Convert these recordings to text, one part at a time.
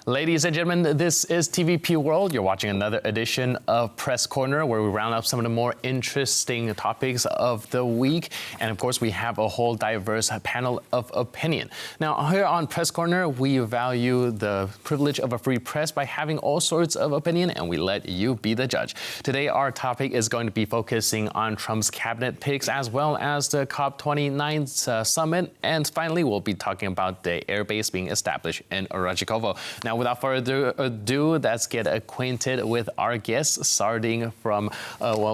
Ladies and gentlemen, this is TVP World. You're watching another edition of Press Corner, where we round up some of the more interesting topics of the week. And of course, we have a whole diverse panel of opinion. Now, here on Press Corner, we value the privilege of a free press by having all sorts of opinion, and we let you be the judge. Today, our topic is going to be focusing on Trump's cabinet picks, as well as the COP29 summit. And finally, we'll be talking about the airbase being established in Oracikovo. Now, without further ado, let's get acquainted with our guests, starting from,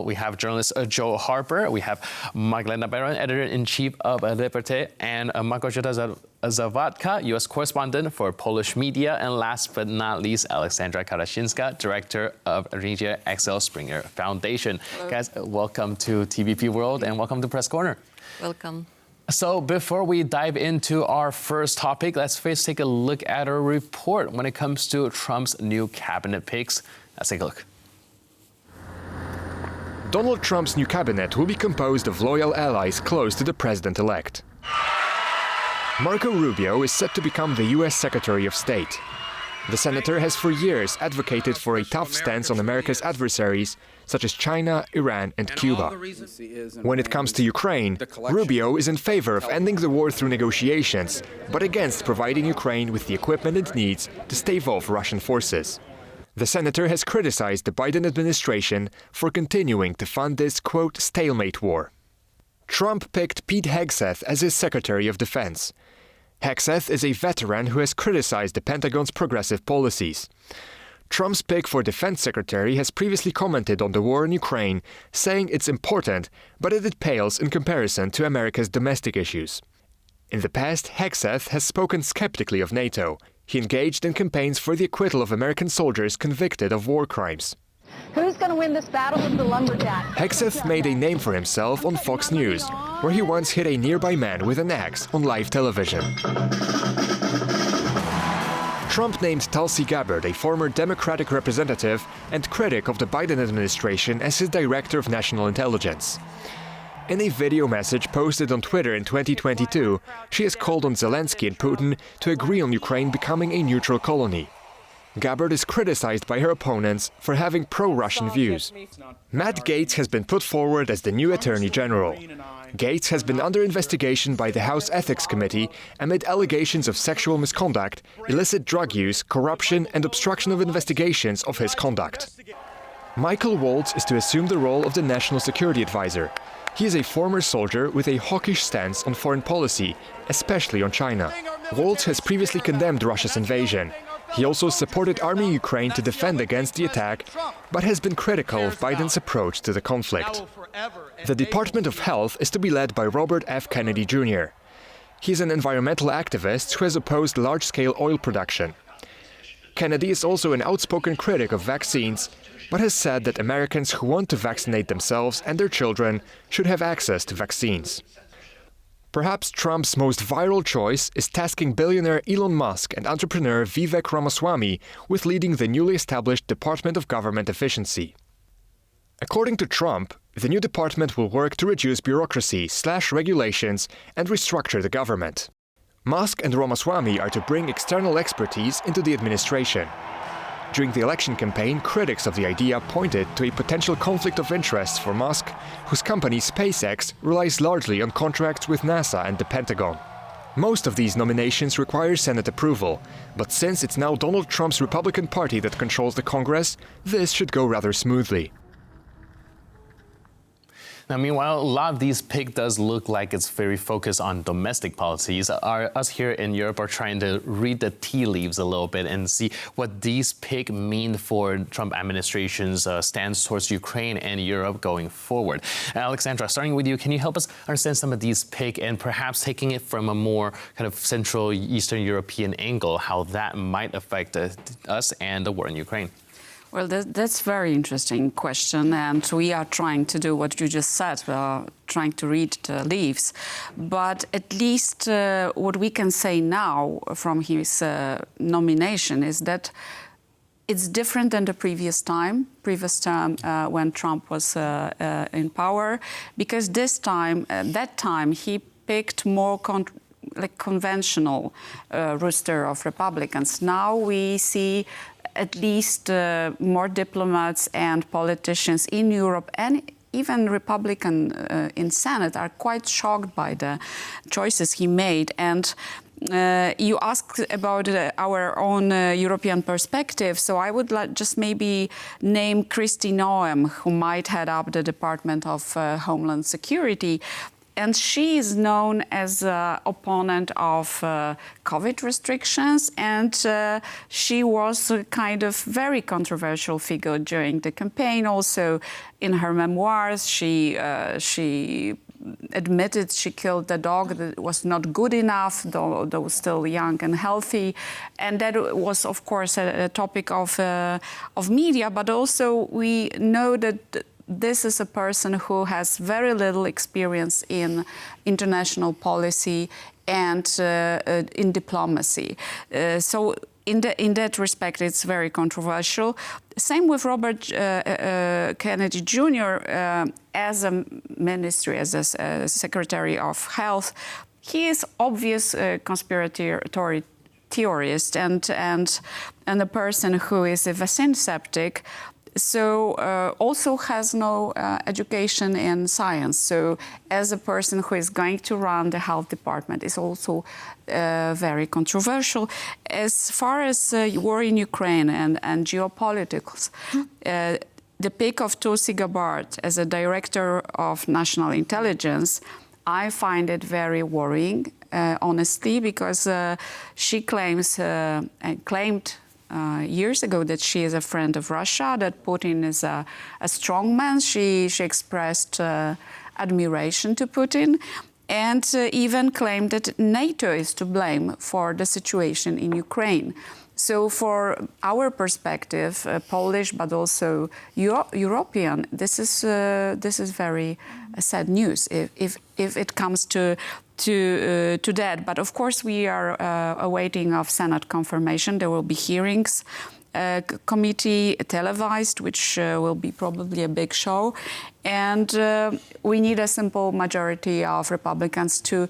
we have journalist Joe Harper, we have Magdalena Baron, editor-in-chief of Liberté, and Małgorzata Zawadzka, U.S. correspondent for Polish media, and last but not least, Alexandra Karaszyńska, director of Media Axel Springer Foundation. Hello. Guys, welcome to TVP World and welcome to Press Corner. Welcome. So before we dive into our first topic, let's first take a look at our report when it comes to Trump's new cabinet picks. Let's take a look. Donald Trump's new cabinet will be composed of loyal allies close to the president-elect. Marco Rubio is set to become the U.S. Secretary of State. The senator has for years advocated for a tough stance on America's adversaries, such as China, Iran, and Cuba. When it comes to Ukraine, Rubio is in favor of ending the war through negotiations, but against providing Ukraine with the equipment it needs to stave off Russian forces. The senator has criticized the Biden administration for continuing to fund this, quote, stalemate war. Trump picked Pete Hegseth as his Secretary of Defense. Hegseth is a veteran who has criticized the Pentagon's progressive policies. Trump's pick for Defense Secretary has previously commented on the war in Ukraine, saying it's important, but it pales in comparison to America's domestic issues. In the past, Hegseth has spoken skeptically of NATO. He engaged in campaigns for the acquittal of American soldiers convicted of war crimes. Who's going to win this battle with the lumberjack? Hegseth made a name for himself on Fox News, where he once hit a nearby man with an axe on live television. Trump named Tulsi Gabbard, a former Democratic representative and critic of the Biden administration, as his Director of National Intelligence. In a video message posted on Twitter in 2022, she has called on Zelensky and Putin to agree on Ukraine becoming a neutral colony. Gabbard is criticized by her opponents for having pro-Russian views. Matt Gaetz has been put forward as the new Attorney General. Gaetz has been under investigation by the House Ethics Committee amid allegations of sexual misconduct, illicit drug use, corruption, and obstruction of investigations of his conduct. Michael Waltz is to assume the role of the National Security Advisor. He is a former soldier with a hawkish stance on foreign policy, especially on China. Waltz has previously condemned Russia's invasion. He also supported Army Ukraine to defend against the attack, but has been critical of Biden's approach to the conflict. The Department of Health is to be led by Robert F. Kennedy Jr. He is an environmental activist who has opposed large-scale oil production. Kennedy is also an outspoken critic of vaccines, but has said that Americans who want to vaccinate themselves and their children should have access to vaccines. Perhaps Trump's most viral choice is tasking billionaire Elon Musk and entrepreneur Vivek Ramaswamy with leading the newly established Department of Government Efficiency. According to Trump, the new department will work to reduce bureaucracy, slash regulations, and restructure the government. Musk and Ramaswamy are to bring external expertise into the administration. During the election campaign, critics of the idea pointed to a potential conflict of interest for Musk, whose company SpaceX relies largely on contracts with NASA and the Pentagon. Most of these nominations require Senate approval, but since it's now Donald Trump's Republican Party that controls the Congress, this should go rather smoothly. Now, meanwhile, a lot of these picks does look like it's very focused on domestic policies. Us here in Europe are trying to read the tea leaves a little bit and see what these picks mean for Trump administration's stance towards Ukraine and Europe going forward. Alexandra, starting with you, can you help us understand some of these picks and perhaps taking it from a more kind of Central Eastern European angle, how that might affect us and the war in Ukraine? Well, that's a very interesting question, and we are trying to do what you just said. We are trying to read the leaves. But at least what we can say now from his nomination is that it's different than the previous term when Trump was in power, because this time, that time, he picked more like conventional roster of Republicans. Now we see at least more diplomats and politicians in Europe and even Republican in Senate are quite shocked by the choices he made. And you asked about our own European perspective, so I would just maybe name Kristi Noem, who might head up the Department of Homeland Security. And she is known as an opponent of COVID restrictions, and she was a kind of very controversial figure during the campaign. Also, in her memoirs, she admitted she killed the dog that was not good enough, though still young and healthy. And that was, of course, a topic of media, but also we know that this is a person who has very little experience in international policy and in diplomacy. So in that respect, it's very controversial. Same with Robert Kennedy Jr. As a ministry, as a Secretary of Health. He is obvious conspiratorial theorist and a person who is a vaccine skeptic. So also has no education in science. So as a person who is going to run the health department is also very controversial. As far as war in Ukraine and geopolitics, the pick of Tulsi Gabbard as a director of national intelligence, I find it very worrying, honestly, because she claims and claimed years ago that she is a friend of Russia, that Putin is a strong man. She expressed admiration to Putin and even claimed that NATO is to blame for the situation in Ukraine. So for our perspective, Polish but also European, this is very sad news if it comes to that. But of course we are awaiting of Senate confirmation. There will be hearings, committee televised, which will be probably a big show. And we need a simple majority of Republicans to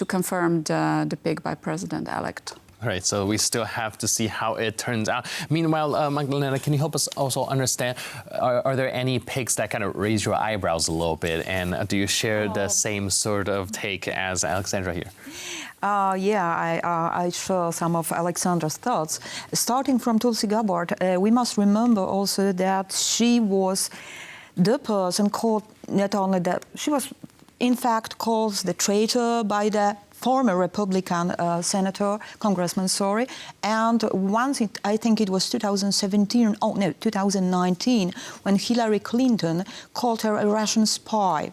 confirm the pick by President-elect. All right, so we still have to see how it turns out. Meanwhile, Magdalena, can you help us also understand, are there any picks that kind of raise your eyebrows a little bit? And do you share the same sort of take as Alexandra here? I share some of Alexandra's thoughts. Starting from Tulsi Gabbard, we must remember also that she was the person called, not only that, she was in fact called the traitor by the former Republican congressman, and once, I think it was 2019, when Hillary Clinton called her a Russian spy.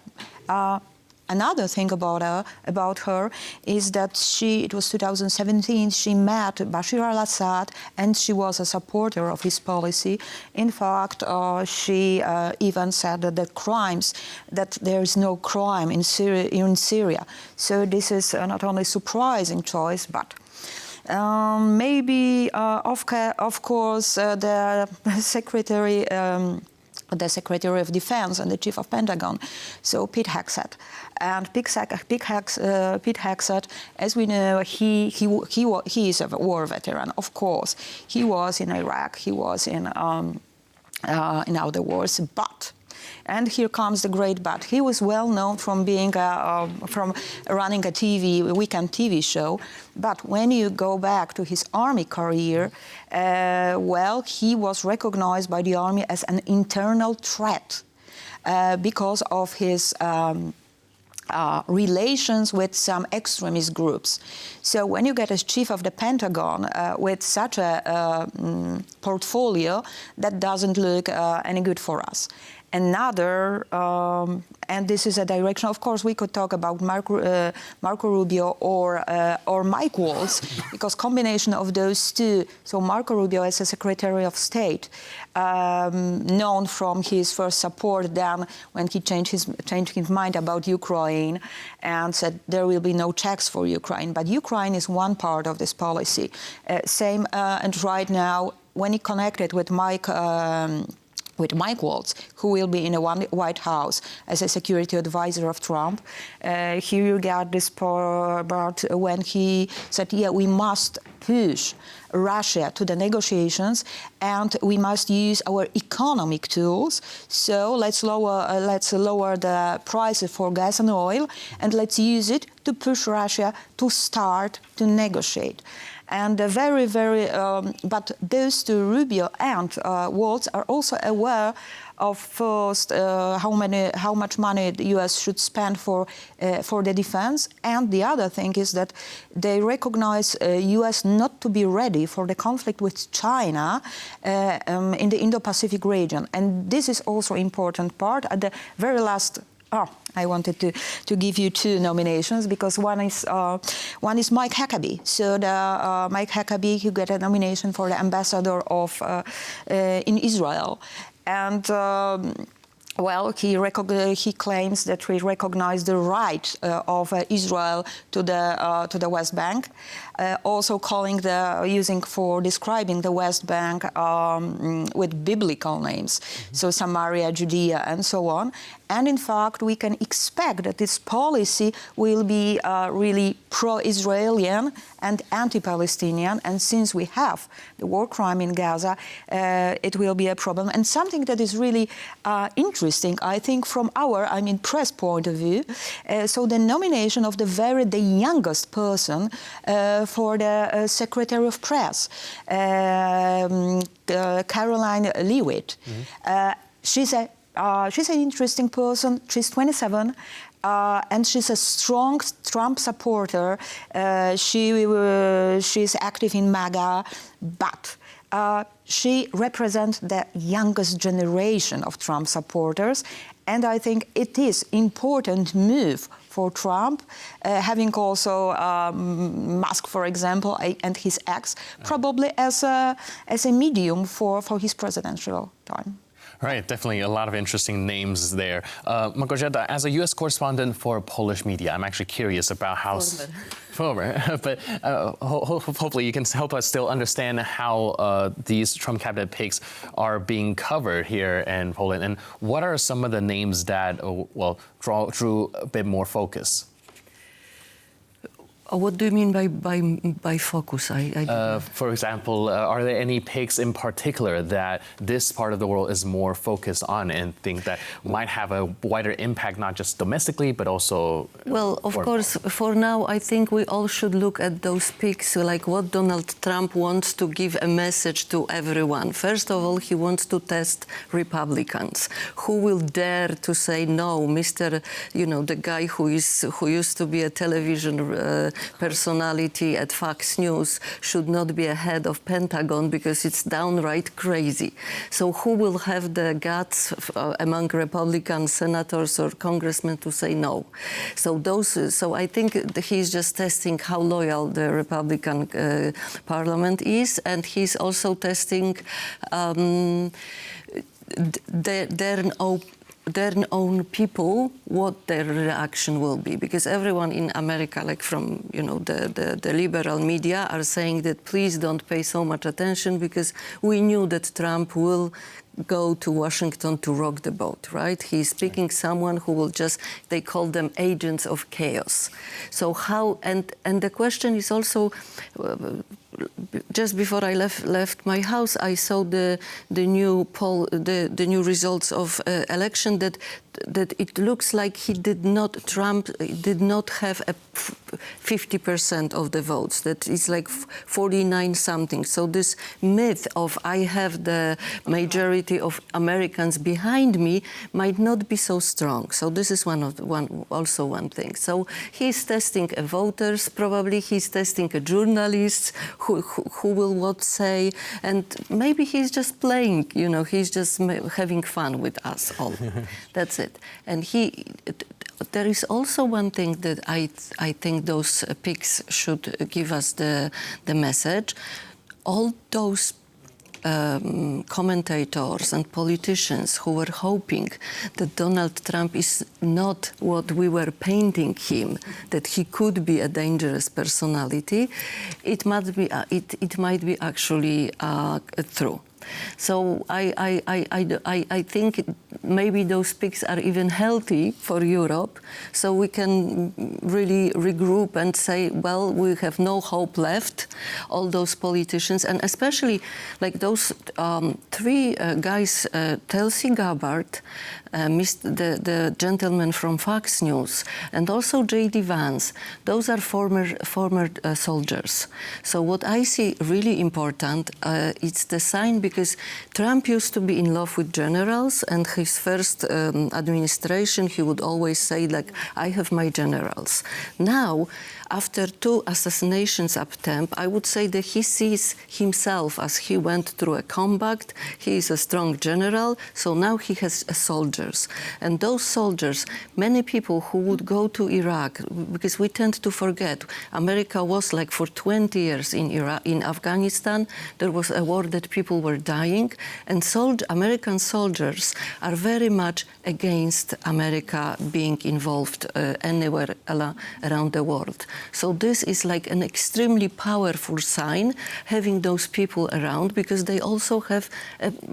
Another thing about her is that it was 2017, she met Bashar al-Assad and she was a supporter of his policy. In fact, she even said that there is no crime in Syria. So this is not only a surprising choice, but maybe, of course, the Secretary of Defense and the Chief of Pentagon, so Pete Hegseth. And Pete Hegseth, as we know, he is a war veteran. Of course, he was in Iraq, he was in other wars, but. And here comes the great but. He was well known from being from running a weekend TV show. But when you go back to his army career, he was recognized by the army as an internal threat because of his relations with some extremist groups. So when you get as chief of the Pentagon with such a portfolio, that doesn't look any good for us. Another, and this is a direction, of course, we could talk about Marco Rubio or Mike Waltz, because combination of those two, so Marco Rubio as a Secretary of State, known from his first support then when he changed his mind about Ukraine and said there will be no checks for Ukraine. But Ukraine is one part of this policy. And right now, when he connected with Mike with Mike Waltz, who will be in the White House as a security advisor of Trump. Here you got this part when he said, yeah, we must push Russia to the negotiations and we must use our economic tools. So let's lower the prices for gas and oil and let's use it to push Russia to start to negotiate. And but those two, Rubio and Waltz, are also aware of first how much money the U.S. should spend for the defense, and the other thing is that they recognize U.S. not to be ready for the conflict with China in the Indo-Pacific region, and this is also important part. At the very last. I wanted to give you two nominations because one is Mike Huckabee. So Mike Huckabee, he got a nomination for the ambassador of in Israel, and well, he claims that we recognize the right of Israel to the West Bank, also using for describing the West Bank with biblical names, so Samaria, Judea, and so on. And in fact, we can expect that this policy will be really pro-Israeli and anti-Palestinian. And since we have the war crime in Gaza, it will be a problem. And something that is really interesting, I think, from our, press point of view. So the nomination of the youngest person for the Secretary of Press, Caroline Leavitt. She's an interesting person. She's 27, and she's a strong Trump supporter. She's active in MAGA, but she represents the youngest generation of Trump supporters, and I think it is important move for Trump, having also Musk, for example, and his ex, probably as a medium for his presidential time. Right, definitely a lot of interesting names there. Małgorzata, as a U.S. correspondent for Polish media, I'm actually curious about how... But hopefully you can help us still understand how these Trump cabinet picks are being covered here in Poland. And what are some of the names that, drew a bit more focus? What do you mean by focus? For example, are there any picks in particular that this part of the world is more focused on and think that might have a wider impact, not just domestically, but also... Well, of course, for now, I think we all should look at those picks, like what Donald Trump wants to give a message to everyone. First of all, he wants to test Republicans. Who will dare to say, no, Mr., the guy who used to be a television personality at Fox News should not be a head of Pentagon because it's downright crazy. So who will have the guts among Republican senators or congressmen to say no? So I think he's just testing how loyal the Republican Parliament is, and he's also testing their own people, what their reaction will be, because everyone in America, like from the liberal media, are saying that please don't pay so much attention because we knew that Trump will go to Washington to rock the boat, right? He's picking someone who will they call them agents of chaos. So how, and the question is also, just before I left my house, I saw the new poll, the new results of election that it looks like Trump did not have 50% of the votes. That is like 49 something. So this myth of I have the majority of Americans behind me might not be so strong. So this is also one thing. So he's testing voters, probably he's testing journalists who will what say, and maybe he's just playing. He's just having fun with us all. That's it. And there is also one thing that I think those picks should give us the message. All those commentators and politicians who were hoping that Donald Trump is not what we were painting him, that he could be a dangerous personality, it might be actually true. So I think maybe those peaks are even healthy for Europe, so we can really regroup and say, well, we have no hope left, all those politicians, and especially like those three guys, Tulsi Gabbard, the gentleman from Fox News, and also J.D. Vance. Those are former soldiers. So what I see really important, it's the sign, because Trump used to be in love with generals, and his first administration, he would always say, like, I have my generals. Now, after 2 assassinations attempt, I would say that he sees himself as he went through a combat. He is a strong general, so now he has soldiers. And those soldiers, many people who would go to Iraq, because we tend to forget, America was like for 20 years in Iraq, in Afghanistan, there was a war that people were dying, and American soldiers are very much against America being involved anywhere around the world. So this is like an extremely powerful sign, having those people around, because they also have,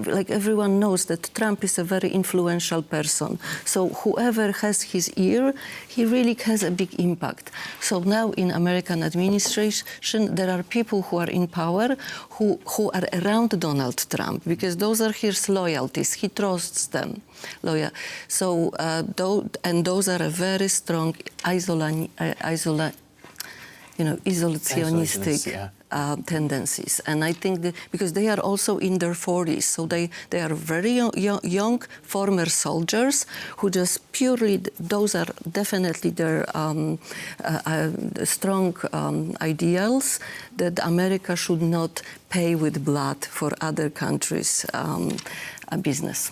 like everyone knows that Trump is a very influential person. So whoever has his ear, he really has a big impact. So now in American administration, there are people who are in power who are around Donald Trump, because those are his loyalties. He trusts them. So, those are a very strong isolationistic tendencies. And I think that because they are also in their 40s, so they are very young former soldiers who just purely, those are definitely their strong ideals that America should not pay with blood for other countries' business.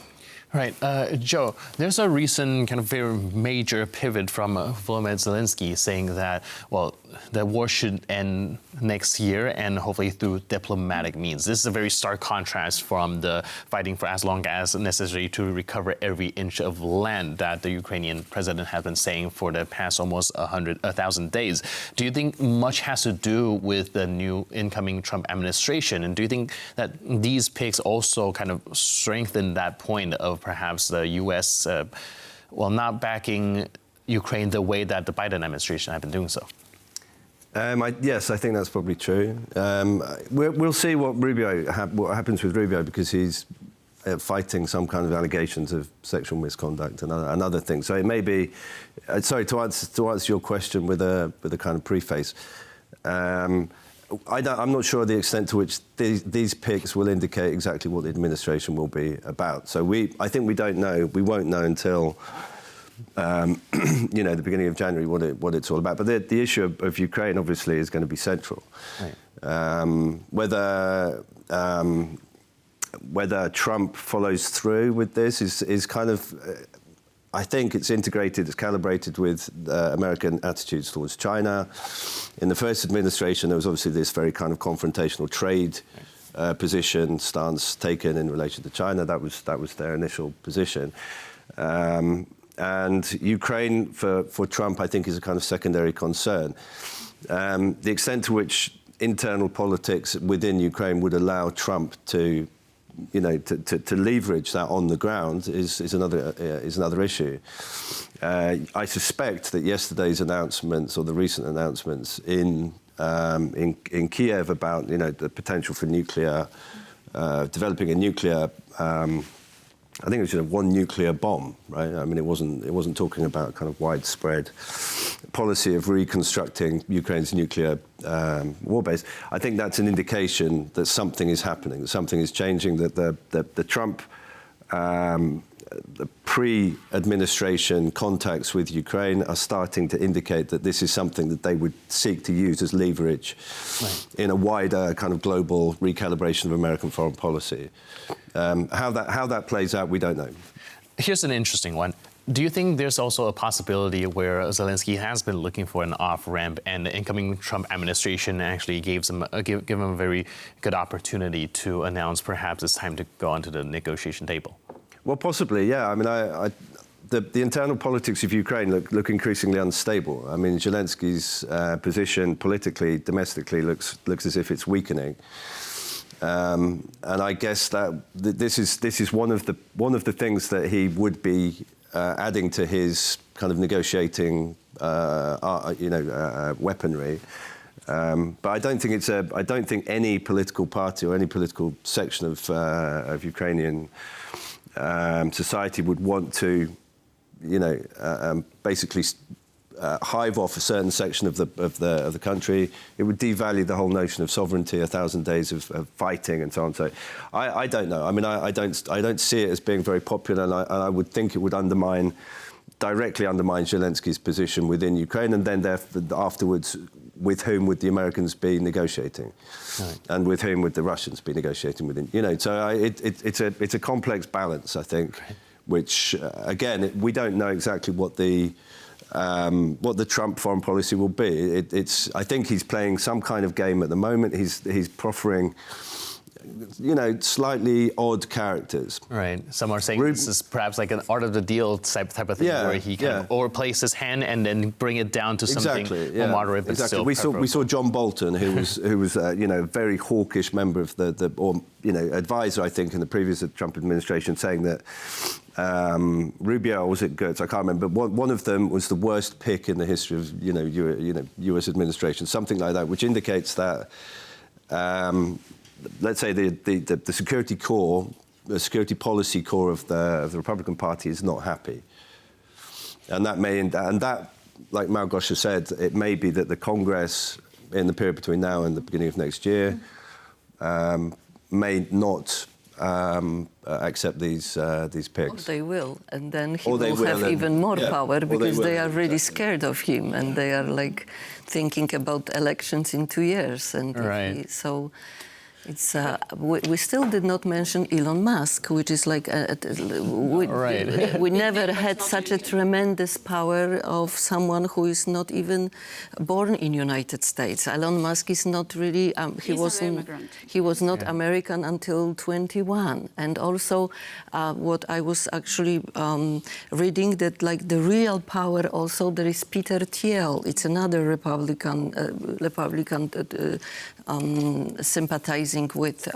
Right. Joe, there's a recent kind of very major pivot from Volodymyr Zelensky saying that, well, the war should end next year and hopefully through diplomatic means. This is a very stark contrast from the fighting for as long as necessary to recover every inch of land that the Ukrainian president has been saying for the past almost 1,000 days. Do you think much has to do with the new incoming Trump administration? And do you think that these picks also kind of strengthen that point of perhaps the U.S., not backing Ukraine the way that the Biden administration have been doing so? Yes, I think that's probably true. We'll see what happens with Rubio, because he's fighting some kind of allegations of sexual misconduct and other things. So it may be. Sorry, to answer your question with a kind of preface. I'm not sure the extent to which these picks will indicate exactly what the administration will be about. So I think we don't know. We won't know until the beginning of January what it's all about. But the issue of Ukraine obviously is going to be central. Right. Whether Trump follows through with this is kind of. I think it's integrated, it's calibrated with American attitudes towards China. In the first administration, there was obviously this very kind of confrontational trade stance taken in relation to China. That was their initial position. And Ukraine, for Trump, I think, is a kind of secondary concern. The extent to which internal politics within Ukraine would allow Trump to leverage that on the ground is another issue. I suspect that yesterday's announcements, or the recent announcements in Kiev about the potential for developing a nuclear. I think it was just one nuclear bomb, right? I mean, it wasn't talking about kind of widespread policy of reconstructing Ukraine's nuclear war base. I think that's an indication that something is happening, that something is changing, that the Trump the pre-administration contacts with Ukraine are starting to indicate that this is something that they would seek to use as leverage in a wider kind of global recalibration of American foreign policy. How that plays out, we don't know. Here's an interesting one. Do you think there's also a possibility where Zelensky has been looking for an off-ramp and the incoming Trump administration actually gave him a very good opportunity to announce perhaps it's time to go onto the negotiation table? Well, possibly, yeah. I mean, the internal politics of Ukraine look increasingly unstable. I mean, Zelensky's position politically, domestically, looks as if it's weakening. And I guess that this is one of the things that he would be adding to his kind of negotiating, weaponry. But I don't think any political party or any political section of Ukrainian society would want to, basically hive off a certain section of the country. It would devalue the whole notion of sovereignty, 1,000 days of fighting, and so on. So I don't know. I mean, I don't see it as being very popular, and I would think it would directly undermine Zelensky's position within Ukraine, and then afterwards, with whom would the Americans be negotiating, right, and with whom would the Russians be negotiating within? So it's a complex balance, I think, right, which again we don't know exactly what the Trump foreign policy will be. I think he's playing some kind of game at the moment. He's proffering, slightly odd characters. Right. Some are saying this is perhaps like an art of the deal type of thing, where he kind of overplays his hand and then bring it down to something more moderate, but still we saw John Bolton, who was a very hawkish member of the advisor, I think, in the previous Trump administration, saying that Rubio, or was it Gertz? I can't remember. But one of them was the worst pick in the history of U.S. administration, something like that, which indicates that. Let's say the security core, the security policy core of the Republican Party is not happy, and that, like Małgosia said, it may be that the Congress in the period between now and the beginning of next year may not accept these picks. Or they will, and then he will have even more power, because they are really scared of him, and they are like thinking about elections in 2 years, and right. So. It's we still did not mention Elon Musk, which is like we never had such a tremendous power of someone who is not even born in United States. Elon Musk is not really he was not American until 21, and also what I was actually reading, that like the real power also there is Peter Thiel. It's another Republican sympathizing with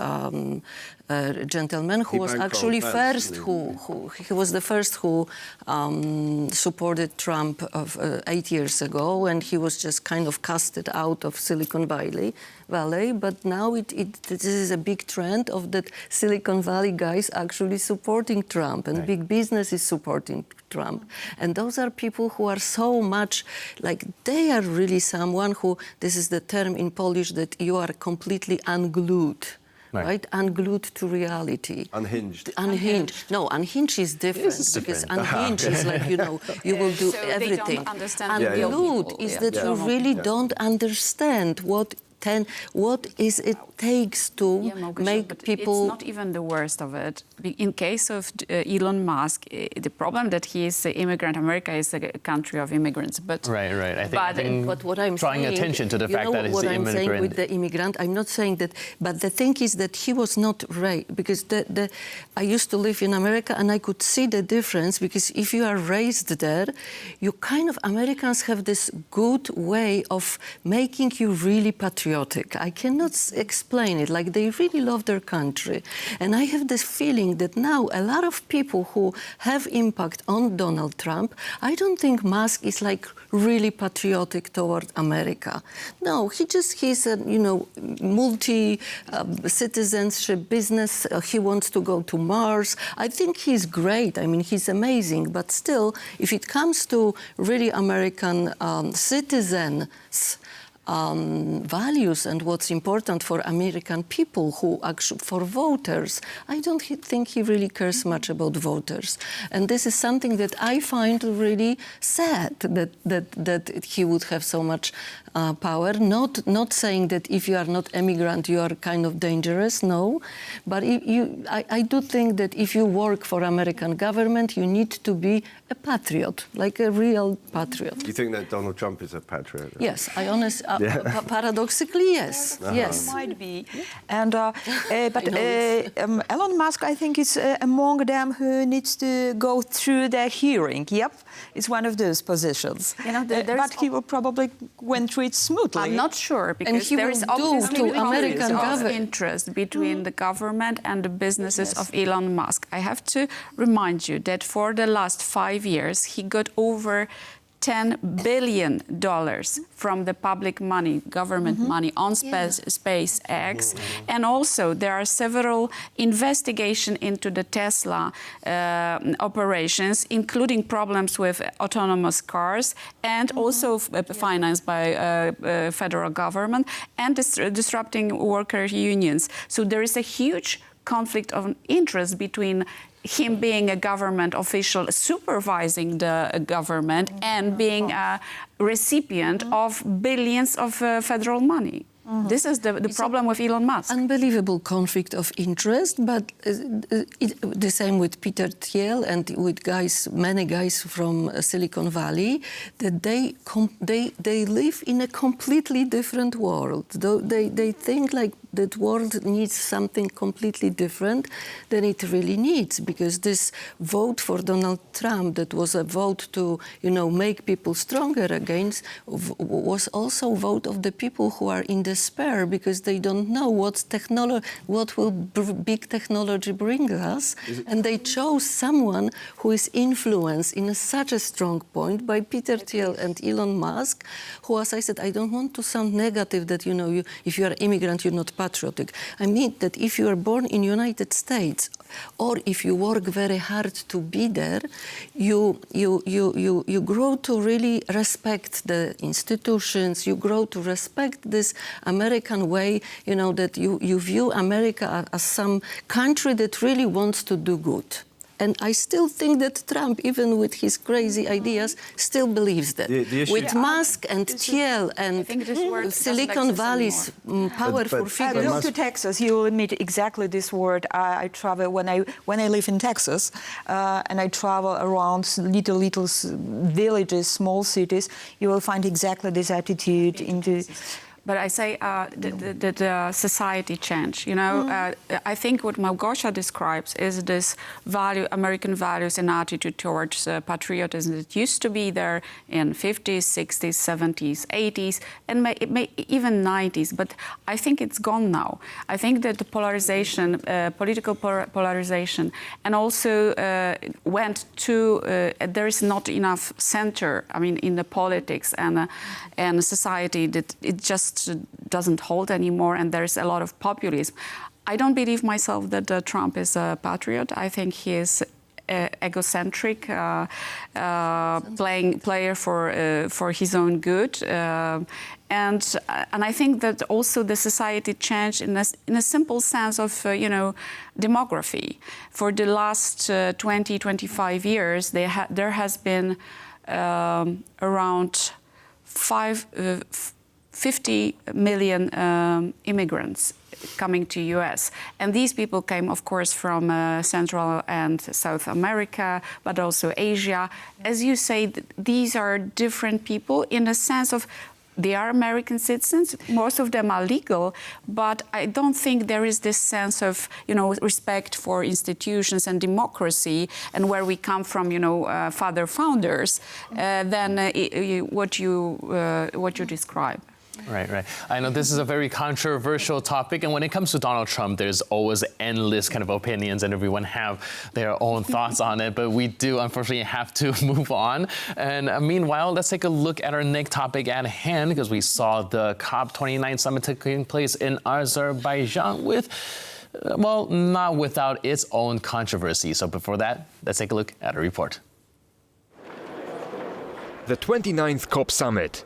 a gentleman who was actually first, he was the first who supported Trump 8 years ago, and he was just kind of casted out of Silicon Valley. But now this is a big trend of that Silicon Valley guys actually supporting Trump, and big business is supporting Trump. And those are people who are so much, like, they are really someone who, this is the term in Polish, that you are completely unglued. Right? Unglued to reality. Unhinged. Unhinged. No, unhinged is different. Because unhinged is like, you will do everything. They don't understand Unglued is that you really don't understand what it takes to make people... It's not even the worst of it. In case of Elon Musk, the problem that he is an immigrant, America is a country of immigrants. But right. I think but what I'm drawing saying, attention to the fact that he's what an I'm immigrant. saying with the immigrant, I'm not saying that, but the thing is that he was not raised, because I used to live in America and I could see the difference, because if you are raised there, you kind of, Americans have this good way of making you really patriotic. I cannot explain it, like they really love their country. And I have this feeling that now a lot of people who have impact on Donald Trump, I don't think Musk is like really patriotic toward America. No, he's a, multi-citizenship business. He wants to go to Mars. I think he's great. I mean, he's amazing. But still, if it comes to really American citizens, values and what's important for American people, who actually, for voters, I don't think he really cares much about voters. And this is something that I find really sad, that he would have so much power. Not saying that if you are not immigrant, you are kind of dangerous, no. But I do think that if you work for American government, you need to be a patriot, like a real patriot. Do you think that Donald Trump is a patriot? Yes, Paradoxically, yes. Yes. Might be. And, but Elon Musk, I think, is among them who needs to go through their hearing. Yep, it's one of those positions. You know, but he will probably went through it smoothly. I'm not sure, because he there will is do obviously to American of government. interest between the government and the businesses of Elon Musk. I have to remind you that for the last 5 years, he got over $10 billion from the public money, government money on SpaceX. And also there are several investigations into the Tesla operations, including problems with autonomous cars, and also financed by federal government, and disrupting worker unions. So there is a huge conflict of interest between him being a government official supervising the government and being a recipient of billions of federal money. This is the problem with Elon Musk. Unbelievable conflict of interest, but the same with Peter Thiel and with many guys from Silicon Valley, that they live in a completely different world. They think like that world needs something completely different than it really needs, because this vote for Donald Trump, that was a vote to, make people stronger against, was also a vote of the people who are in despair because they don't know what will big technology bring us, and they chose someone who is influenced in such a strong point by Peter Thiel and Elon Musk, who, as I said, I don't want to sound negative that if you are immigrant, you're not patriotic. I mean that if you are born in United States, or if you work very hard to be there, you grow to really respect the institutions. You grow to respect this American way. That you view America as some country that really wants to do good. And I still think that Trump, even with his crazy ideas, still believes that. With Musk and Thiel and Silicon Valley's powerful figures. Go to Texas, you will meet exactly this word. I travel when I live in Texas, and I travel around little villages, small cities. You will find exactly this attitude into. But I say the society change. I think what Małgosia describes is this American values and attitude towards patriotism that used to be there in 50s, 60s, 70s, 80s, and even 90s. But I think it's gone now. I think that the polarization, political polarization, and also went to there is not enough center. I mean, in the politics and society, that it just doesn't hold anymore, and there's a lot of populism. I don't believe myself that Trump is a patriot. I think he is egocentric, player for his own good, and I think that also the society changed in a simple sense of demography. For the last 20-25 years, there has been around 50 million immigrants coming to US. And these people came, of course, from Central and South America, but also Asia. As you say, these are different people in the sense of they are American citizens. Most of them are legal, but I don't think there is this sense of, respect for institutions and democracy and where we come from, father founders, than what you describe. Right. I know this is a very controversial topic, and when it comes to Donald Trump, there's always endless kind of opinions, and everyone have their own thoughts on it, but we do unfortunately have to move on. And meanwhile, let's take a look at our next topic at hand, because we saw the COP29 summit taking place in Azerbaijan with, well, not without its own controversy. So before that, let's take a look at a report. The 29th COP summit.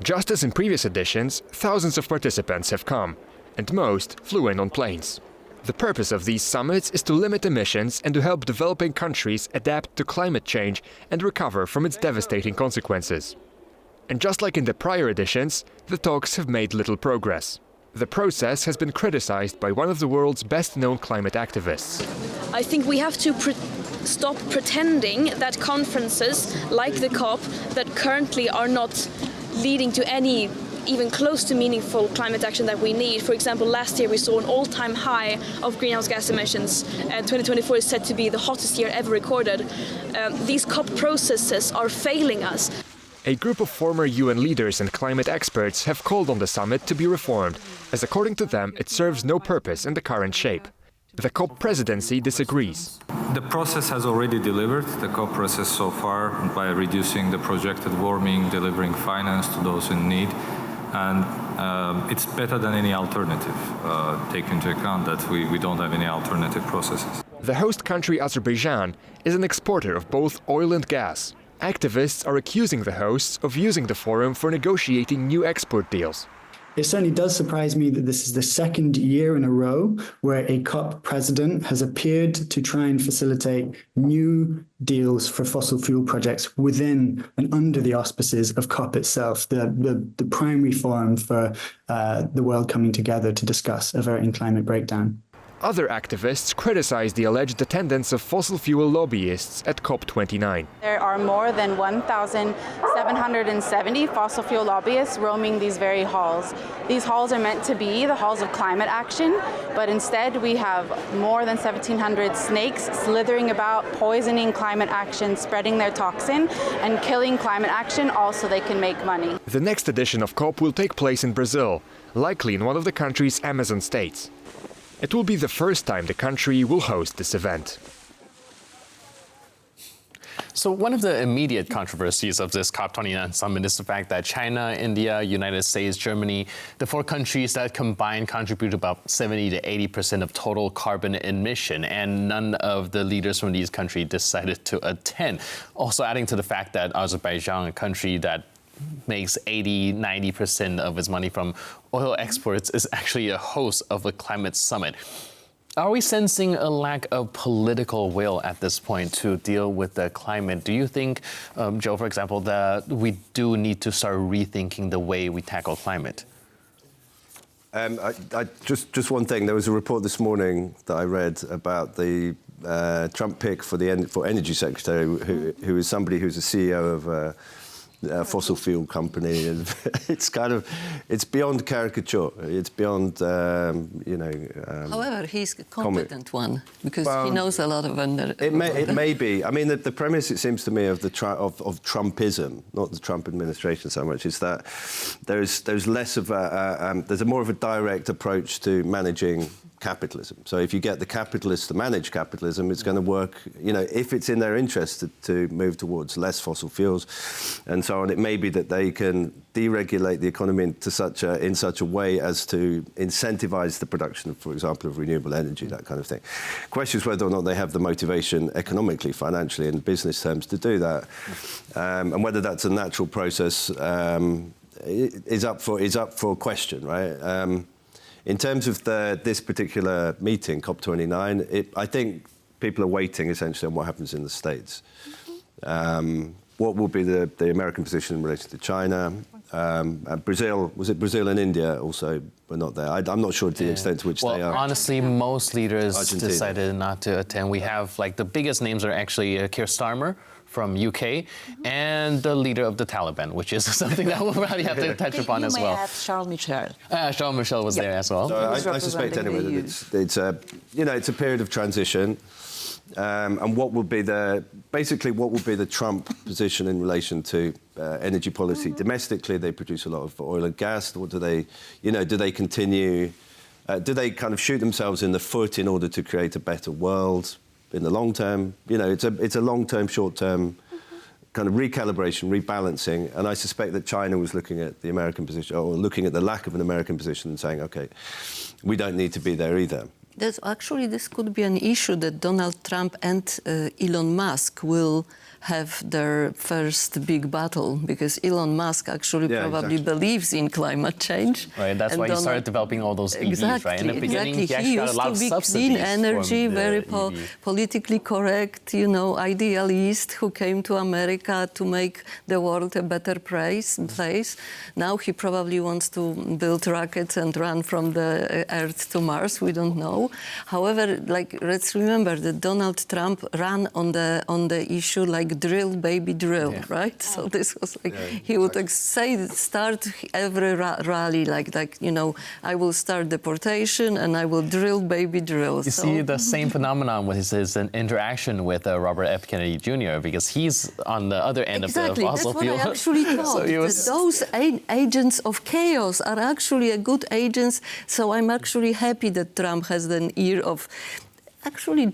Just as in previous editions, thousands of participants have come, and most flew in on planes. The purpose of these summits is to limit emissions and to help developing countries adapt to climate change and recover from its devastating consequences. And just like in the prior editions, the talks have made little progress. The process has been criticized by one of the world's best-known climate activists. I think we have to stop pretending that conferences like the COP that currently are not leading to any even close to meaningful climate action that we need. For example, last year we saw an all-time high of greenhouse gas emissions. 2024 is said to be the hottest year ever recorded. These COP processes are failing us. A group of former UN leaders and climate experts have called on the summit to be reformed, as according to them it serves no purpose in the current shape. The COP presidency disagrees. The process has already delivered, the COP process so far, by reducing the projected warming, delivering finance to those in need, and it's better than any alternative, take into account that we don't have any alternative processes. The host country, Azerbaijan, is an exporter of both oil and gas. Activists are accusing the hosts of using the forum for negotiating new export deals. It certainly does surprise me that this is the second year in a row where a COP president has appeared to try and facilitate new deals for fossil fuel projects within and under the auspices of COP itself, the primary forum for the world coming together to discuss averting climate breakdown. Other activists criticize the alleged attendance of fossil fuel lobbyists at COP29. There are more than 1,770 fossil fuel lobbyists roaming these very halls. These halls are meant to be the halls of climate action, but instead we have more than 1,700 snakes slithering about, poisoning climate action, spreading their toxin, and killing climate action all so they can make money. The next edition of COP will take place in Brazil, likely in one of the country's Amazon states. It will be the first time the country will host this event. So one of the immediate controversies of this COP29 summit is the fact that China, India, United States, Germany, the four countries that combined contribute about 70 to 80% of total carbon emission, and none of the leaders from these countries decided to attend. Also adding to the fact that Azerbaijan, a country that makes 80–90% of its money from oil exports, is actually a host of a climate summit. Are we sensing a lack of political will at this point to deal with the climate? Do you think, Joe, for example, that we do need to start rethinking the way we tackle climate? Just one thing. There was a report this morning that I read about the Trump pick for energy secretary, who is somebody who's a CEO of a fossil fuel company. It's beyond caricature. It's beyond, However, he's a competent one because he knows a lot of under. It may be. I mean, the premise, it seems to me, of Trumpism, not the Trump administration so much, is that there's less of there's a more of a direct approach to managing capitalism. So if you get the capitalists to manage capitalism, it's going to work, if it's in their interest to move towards less fossil fuels and so on, it may be that they can deregulate the economy in such a way as to incentivize the production, for example, of renewable energy, that kind of thing. Question is whether or not they have the motivation economically, financially, in business terms to do that. And whether that's a natural process is up for question, right? In terms of this particular meeting, COP29, I think people are waiting essentially on what happens in the States. What will be the American position in relation to China? Brazil, was it Brazil and India also were not there? I'm not sure to the extent to which they are. Honestly, most leaders Argentina decided not to attend. We have, the biggest names are actually Keir Starmer from UK and the leader of the Taliban, which is something that we'll probably have to touch upon as well. You may add Charles Michel. Charles Michel was there as well. So I suspect anyway that it's a period of transition. And what will be the Trump position in relation to energy policy? Domestically, they produce a lot of oil and gas. What do they continue? Do they kind of shoot themselves in the foot in order to create a better world in the long term? It's a long-term, short-term kind of recalibration, rebalancing. And I suspect that China was looking at the American position, or looking at the lack of an American position, and saying, OK, we don't need to be there either. This could be an issue that Donald Trump and Elon Musk will have their first big battle, because Elon Musk actually probably believes in climate change. Right, that's why he started developing all those EVs, right? In the beginning, he actually got a lot of subsidies. He used to be clean energy, very politically correct, idealist who came to America to make the world a better place. Now he probably wants to build rockets and run from the Earth to Mars. We don't know. now. However, like, let's remember that Donald Trump ran on the issue like drill, baby, drill, right? So this was like, he would start every rally like, you know, I will start deportation and I will drill, baby, drill. You see the same phenomenon with his interaction with Robert F. Kennedy Jr. because he's on the other end of the fossil fuel. That's what I actually thought. So those agents of chaos are actually a good agents. So I'm actually happy that Trump has an ear of. Actually,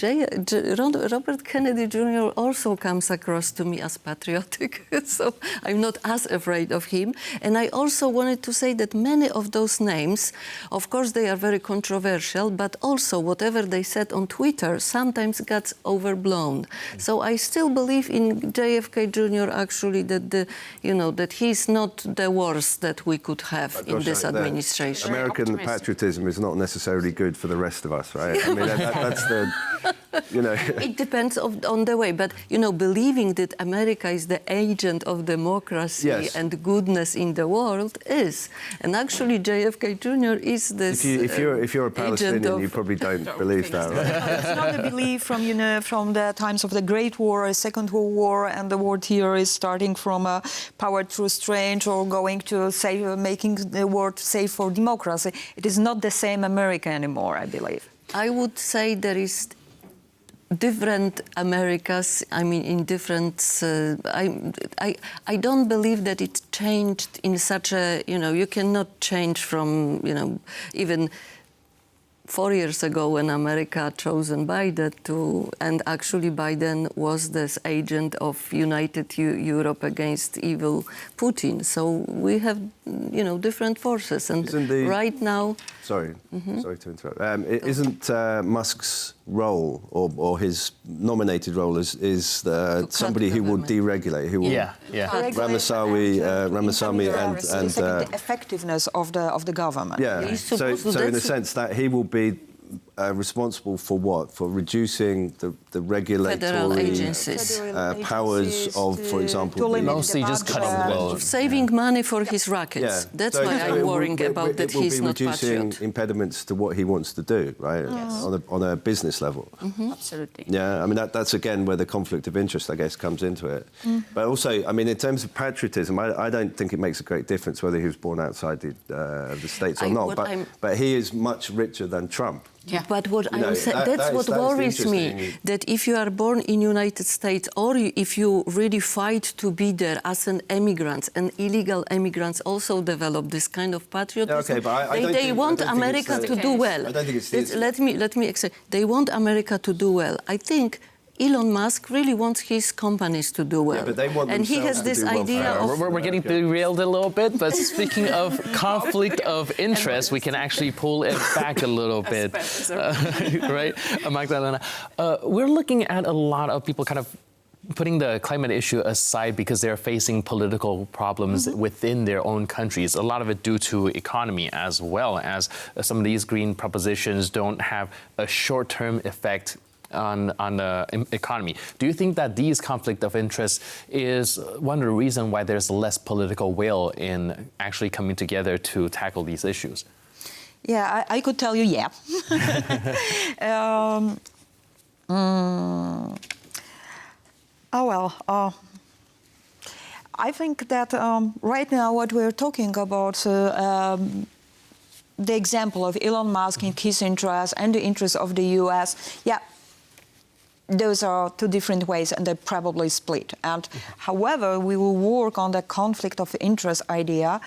Robert Kennedy Jr. also comes across to me as patriotic, so I'm not as afraid of him. And I also wanted to say that many of those names, of course, they are very controversial, but also whatever they said on Twitter sometimes gets overblown. So I still believe in JFK Jr. actually that that he's not the worst that we could have in this administration. American patriotism is not necessarily good for the rest of us, right? I mean, that's the. It depends on the way, but believing that America is the agent of democracy and goodness in the world is, and actually JFK Jr. is this. If you're a Palestinian, you probably don't believe that, right? It's not a belief from the times of the Great War, Second World War, and the world theory is starting from power through strength or going to making the world safe for democracy. It is not the same America anymore, I believe. I would say there is different Americas. I mean, in different. I don't believe that it changed in such a. You cannot change from even 4 years ago when America chosen Biden and actually Biden was this agent of united Europe against evil Putin. So we have, different forces. And right now... Sorry to interrupt. Isn't Musk's role or his nominated role is somebody who will deregulate, who will Ramaswamy and the effectiveness of the government. Yeah. So in a sense that he will be responsible for what? For reducing the regulatory powers of, for example, mostly just cutting the load. Saving money for his rackets. Yeah. That's why I'm worrying about that he's not patriot. It will be reducing impediments to what he wants to do, right? Yes. On a business level. Mm-hmm. Absolutely. Yeah, I mean, that's again where the conflict of interest, I guess, comes into it. But also, I mean, in terms of patriotism, I don't think it makes a great difference whether he was born outside the States or not. But he is much richer than Trump. Yeah. But what I'm saying, that's what worries me, that if you are born in United States or if you really fight to be there as an immigrant, and illegal immigrants also develop this kind of patriotism. Okay, but they want America to do well. I don't think it's let me explain. They want America to do well. I think Elon Musk really wants his companies to do well. Yeah, but they want and he has this idea of... We're getting derailed a little bit, but speaking of conflict of interest, we can actually pull it back a little bit. Right? Magdalena, we're looking at a lot of people kind of putting the climate issue aside because they're facing political problems within their own countries. A lot of it due to economy as well, as some of these green propositions don't have a short-term effect on the economy. Do you think that these conflict of interest is one of the reasons why there's less political will in actually coming together to tackle these issues? Yeah, I could tell you, yeah. I think that right now what we're talking about, the example of Elon Musk and his interests and the interests of the US, those are two different ways and they're probably split. And however, we will work on the conflict of interest idea.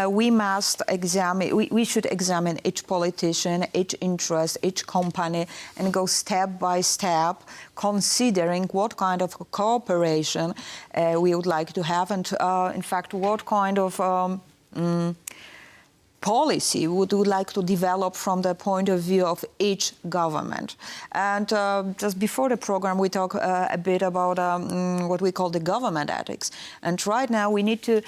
We must examine, we should examine each politician, each interest, each company, and go step by step, considering what kind of cooperation we would like to have, and in fact, what kind of policy would like to develop from the point of view of each government. And just before the program, we talked a bit about what we call the government ethics. And right now, we need to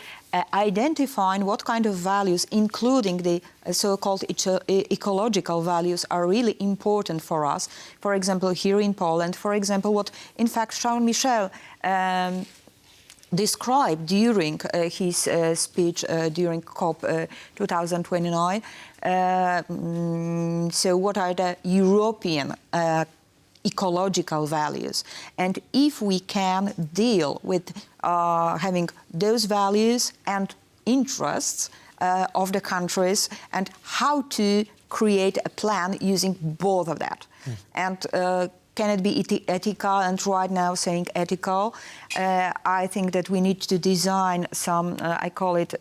identify what kind of values, including the so-called ecological values, are really important for us. For example, here in Poland, for example, what in fact Charles Michel described during his speech during COP 2029. So what are the European ecological values? And if we can deal with having those values and interests of the countries, and how to create a plan using both of that. And can it be ethical? And right now saying ethical, I think that we need to design some, I call it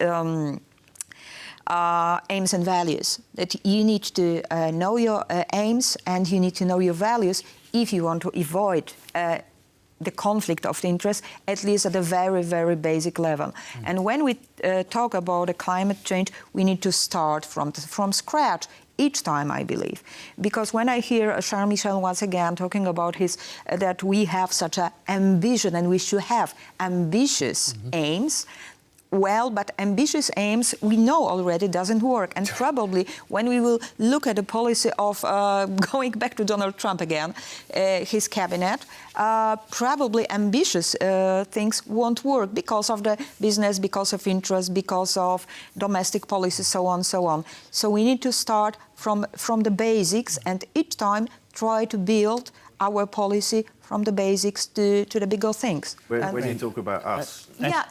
aims and values. That you need to know your aims and you need to know your values if you want to avoid the conflict of interest, at least at a very, very basic level. And when we talk about climate change, we need to start from scratch each time, I believe. Because when I hear Charles Michel once again talking about that we have such an ambition and we should have ambitious aims, well, but ambitious aims, we know already doesn't work. And probably when we will look at the policy of going back to Donald Trump again, his cabinet, probably ambitious things won't work because of the business, because of interest, because of domestic policy, so on, so on. So we need to start from the basics and each time try to build our policy from the basics to the bigger things. When you talk about us, yeah,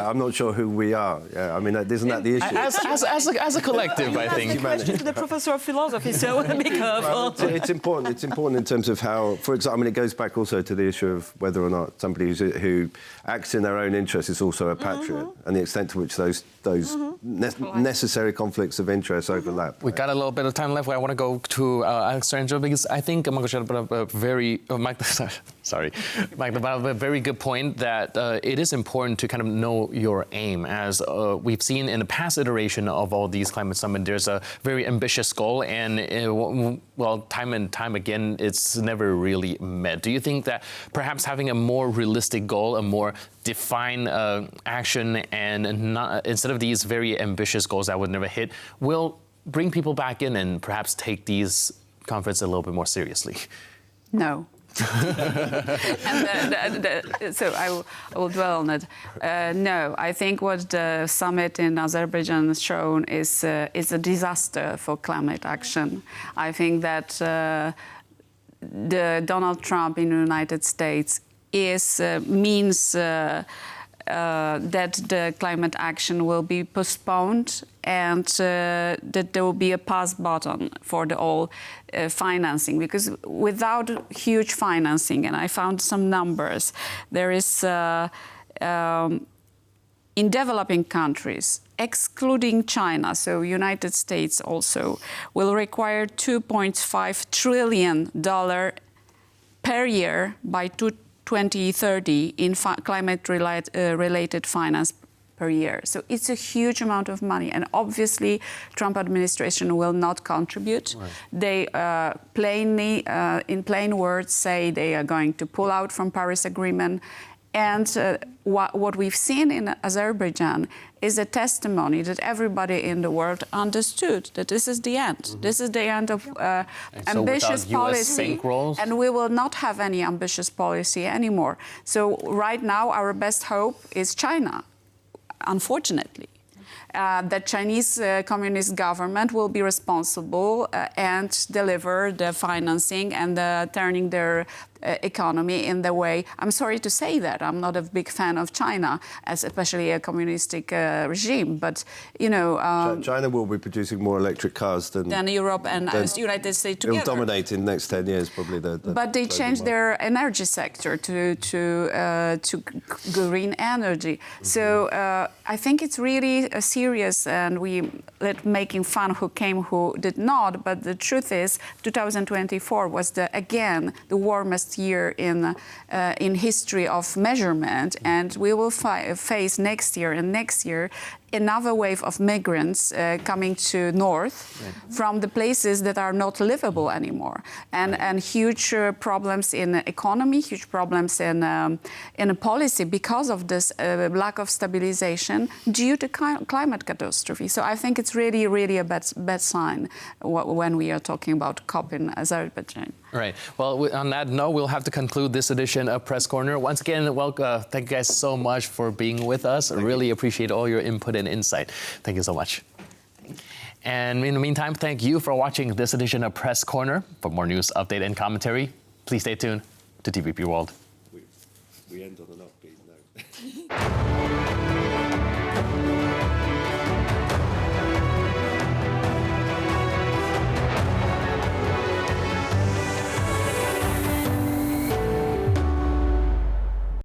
I'm not sure who we are. Yeah, I mean, isn't that the issue? As a collective, I think. Question to the professor of philosophy, so be careful. Well, it's important. It's important in terms of how, for example, I mean, it goes back also to the issue of whether or not somebody who acts in their own interest is also a patriot, and the extent to which those necessary conflicts of interest overlap. We got a little bit of time left. I want to go to Alexandra because I think Mike brought up a very good point that it is important to kind of know your aim. As we've seen in the past iteration of all these climate summits, there's a very ambitious goal, and time and time again, it's never really met. Do you think that perhaps having a more realistic goal, a more defined action, and not, instead of these very ambitious goals that would never hit, will bring people back in and perhaps take these conferences a little bit more seriously? No. So I will dwell on it. No, I think what the summit in Azerbaijan has shown is a disaster for climate action. I think that the Donald Trump in the United States means that the climate action will be postponed and that there will be a pause button for the all financing, because without huge financing, and I found some numbers, there is in developing countries, excluding China, so United States also, will require $2.5 trillion per year by 2030 in climate-related finance per year. So it's a huge amount of money, and obviously Trump administration will not contribute. Right. They plainly, in plain words, say they are going to pull out from Paris Agreement. And what we've seen in Azerbaijan is a testimony that everybody in the world understood that this is the end. Mm-hmm. This is the end of ambitious policy, and we will not have any ambitious policy anymore. So right now, our best hope is China, unfortunately. The Chinese Communist government will be responsible and deliver the financing and turning their economy in the way. I'm sorry to say that. I'm not a big fan of China, especially a communistic regime. But, you know... China will be producing more electric cars than Europe and the United States together. It'll dominate in the next 10 years, probably. But they changed their energy sector to green energy. Mm-hmm. So I think it's really serious, and we making fun who came, who did not. But the truth is, 2024 was again the warmest year in history of measurement, and we will face next year another wave of migrants coming to north from the places that are not livable anymore, and huge problems in the economy, huge problems in policy because of this lack of stabilization due to climate catastrophe. So I think it's really, really a bad sign when we are talking about COP in Azerbaijan. Right. Well, on that note, we'll have to conclude this edition of Press Corner. Once again, thank you guys so much for being with us. I really appreciate all your input and insight. Thank you so much. And in the meantime, thank you for watching this edition of Press Corner. For more news, update, and commentary, please stay tuned to TVP World. We end on an upbeat note.